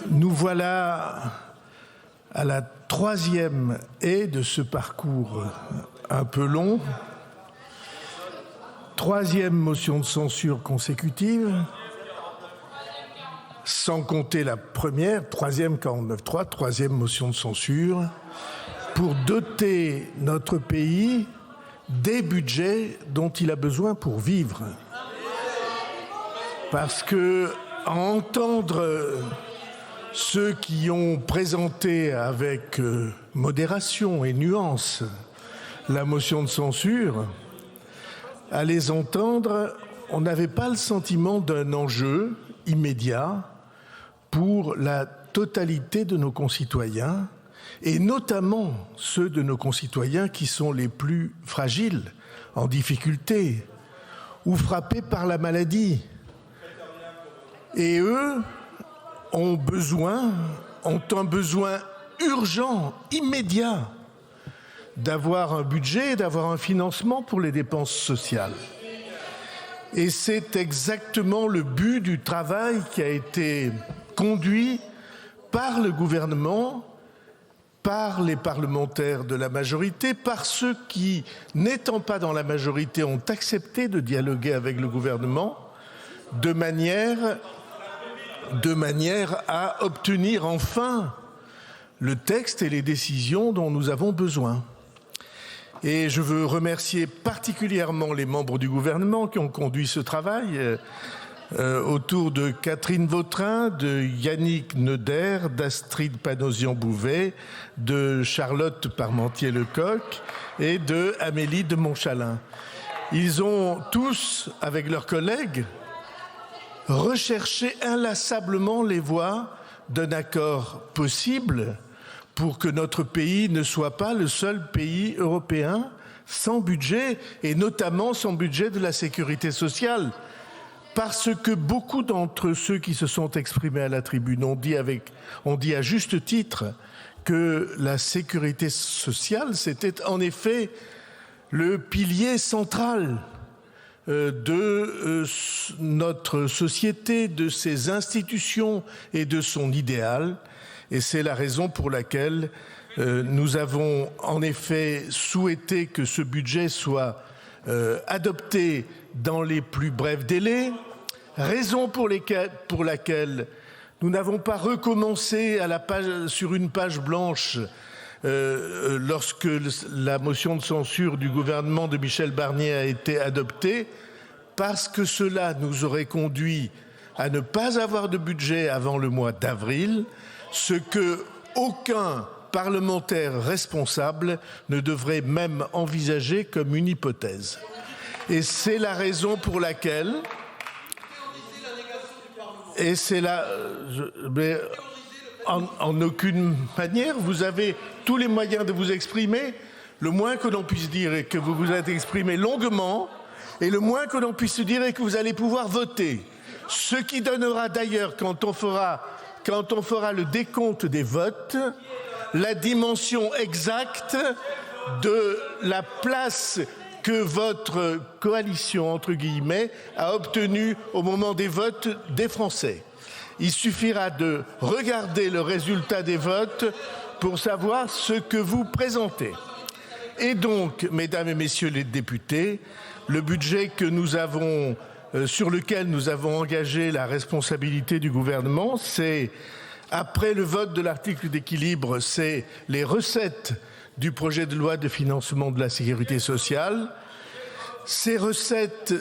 Nous voilà à la troisième haie de ce parcours un peu long. Troisième motion de censure consécutive, sans compter la première, troisième 49.3, troisième motion de censure, pour doter notre pays des budgets dont il a besoin pour vivre. Parce que à entendre ceux qui ont présenté avec modération et nuance la motion de censure, à les entendre, on n'avait pas le sentiment d'un enjeu immédiat pour la totalité de nos concitoyens, et notamment ceux de nos concitoyens qui sont les plus fragiles, en difficulté, ou frappés par la maladie. Et eux ont un besoin urgent, immédiat, d'avoir un budget, d'avoir un financement pour les dépenses sociales. Et c'est exactement le but du travail qui a été conduit par le gouvernement, par les parlementaires de la majorité, par ceux qui, n'étant pas dans la majorité, ont accepté de dialoguer avec le gouvernement de manière à obtenir enfin le texte et les décisions dont nous avons besoin. Et je veux remercier particulièrement les membres du gouvernement qui ont conduit ce travail autour de Catherine Vautrin, de Yannick Neuder, d'Astrid Panosian-Bouvet, de Charlotte Parmentier-Lecoq et de Amélie de Montchalin. Ils ont tous, avec leurs collègues, recherché inlassablement les voies d'un accord possible pour que notre pays ne soit pas le seul pays européen sans budget, et notamment sans budget de la sécurité sociale. Parce que beaucoup d'entre ceux qui se sont exprimés à la tribune ont dit à juste titre que la sécurité sociale, c'était en effet le pilier central de notre société, de ses institutions et de son idéal. Et c'est la raison pour laquelle nous avons en effet souhaité que ce budget soit adopté dans les plus brefs délais, raison pour laquelle nous n'avons pas recommencé sur une page blanche lorsque la motion de censure du gouvernement de Michel Barnier a été adoptée, parce que cela nous aurait conduit à ne pas avoir de budget avant le mois d'avril, ce que aucun parlementaire responsable ne devrait même envisager comme une hypothèse. Et c'est la raison pour laquelle, et c'est là, mais en aucune manière, vous avez tous les moyens de vous exprimer. Le moins que l'on puisse dire est que vous vous êtes exprimé longuement, et le moins que l'on puisse dire est que vous allez pouvoir voter. Ce qui donnera d'ailleurs, quand on fera le décompte des votes, la dimension exacte de la place que votre coalition, entre guillemets, a obtenue au moment des votes des Français. Il suffira de regarder le résultat des votes pour savoir ce que vous présentez. Et donc, mesdames et messieurs les députés, le budget que nous avons, sur lequel nous avons engagé la responsabilité du gouvernement, c'est, après le vote de l'article d'équilibre, c'est les recettes du projet de loi de financement de la sécurité sociale. Ces recettes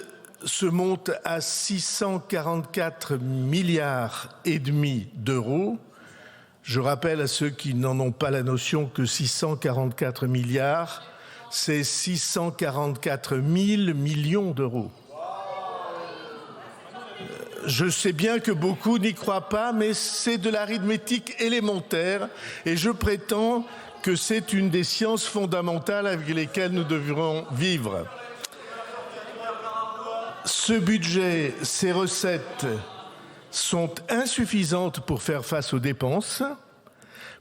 se montent à 644,5 milliards d'euros. Je rappelle à ceux qui n'en ont pas la notion que 644 milliards, c'est 644 000 millions d'euros. Je sais bien que beaucoup n'y croient pas, mais c'est de l'arithmétique élémentaire et je prétends que c'est une des sciences fondamentales avec lesquelles nous devrons vivre. Ce budget, ces recettes sont insuffisantes pour faire face aux dépenses,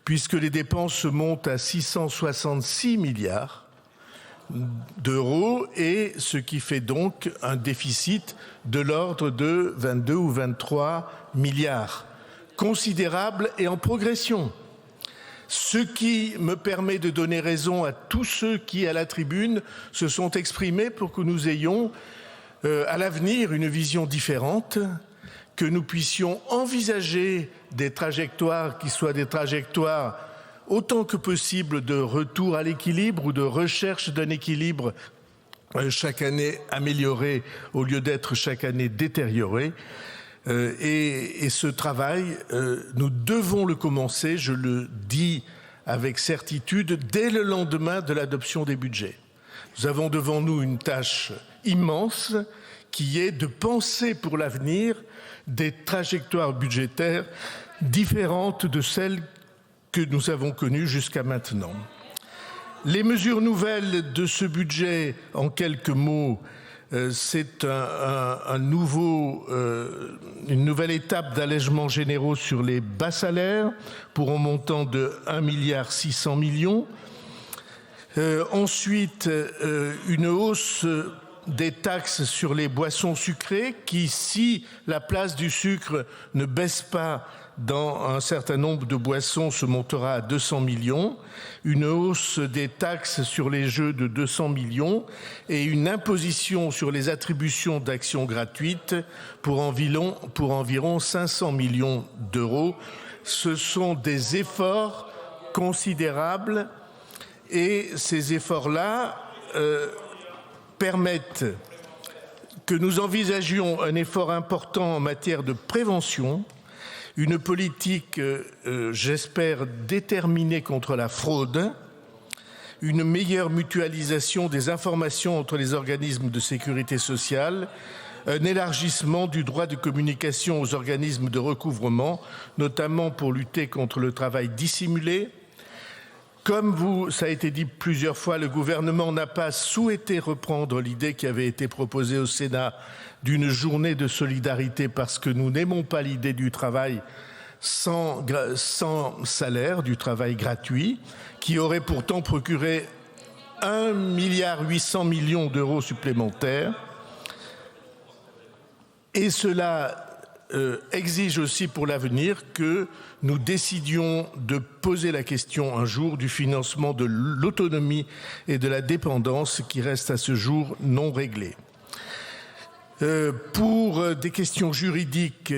puisque les dépenses se montent à 666 milliards d'euros, et ce qui fait donc un déficit de l'ordre de 22 ou 23 milliards. considérable et en progression. Ce qui me permet de donner raison à tous ceux qui, à la tribune, se sont exprimés pour que nous ayons à l'avenir une vision différente, que nous puissions envisager des trajectoires qui soient des trajectoires autant que possible de retour à l'équilibre ou de recherche d'un équilibre chaque année amélioré au lieu d'être chaque année détérioré. Et ce travail, nous devons le commencer, je le dis avec certitude, dès le lendemain de l'adoption des budgets. Nous avons devant nous une tâche immense qui est de penser pour l'avenir des trajectoires budgétaires différentes de celles que nous avons connues jusqu'à maintenant. Les mesures nouvelles de ce budget, en quelques mots, c'est une nouvelle étape d'allègements généraux sur les bas salaires pour un montant de 1,6 milliard. Ensuite, une hausse des taxes sur les boissons sucrées qui, si la place du sucre ne baisse pas dans un certain nombre de boissons, se montera à 200 millions, une hausse des taxes sur les jeux de 200 millions et une imposition sur les attributions d'actions gratuites pour environ 500 millions d'euros. Ce sont des efforts considérables et ces efforts-là permettent que nous envisagions un effort important en matière de prévention, une politique, j'espère, déterminée contre la fraude, une meilleure mutualisation des informations entre les organismes de sécurité sociale, un élargissement du droit de communication aux organismes de recouvrement, notamment pour lutter contre le travail dissimulé. Comme ça a été dit plusieurs fois, le gouvernement n'a pas souhaité reprendre l'idée qui avait été proposée au Sénat d'une journée de solidarité parce que nous n'aimons pas l'idée du travail sans salaire, du travail gratuit, qui aurait pourtant procuré 1,8 milliard d'euros supplémentaires. Et cela exige aussi pour l'avenir que nous décidions de poser la question un jour du financement de l'autonomie et de la dépendance qui reste à ce jour non réglée. Pour des questions juridiques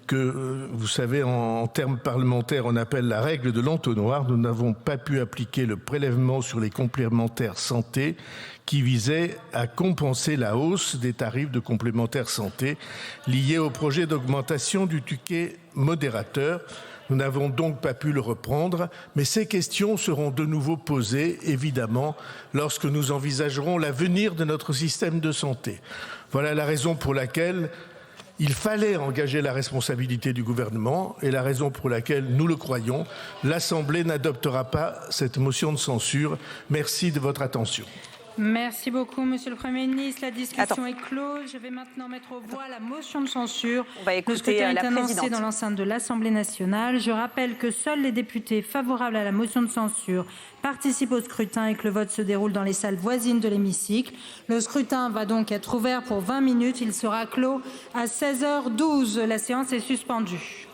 que, vous savez, en termes parlementaires, on appelle la règle de l'entonnoir, nous n'avons pas pu appliquer le prélèvement sur les complémentaires santé qui visait à compenser la hausse des tarifs de complémentaires santé liés au projet d'augmentation du ticket modérateur. Nous n'avons donc pas pu le reprendre, mais ces questions seront de nouveau posées, évidemment, lorsque nous envisagerons l'avenir de notre système de santé. Voilà la raison pour laquelle il fallait engager la responsabilité du gouvernement et la raison pour laquelle, nous le croyons, l'Assemblée n'adoptera pas cette motion de censure. Merci de votre attention. Merci beaucoup, Monsieur le Premier ministre. La discussion est close. Je vais maintenant mettre aux voix la motion de censure. On va écouter le scrutin est la annoncé présidente dans l'enceinte de l'Assemblée nationale. Je rappelle que seuls les députés favorables à la motion de censure participent au scrutin et que le vote se déroule dans les salles voisines de l'hémicycle. Le scrutin va donc être ouvert pour 20 minutes. Il sera clos à 16h12. La séance est suspendue.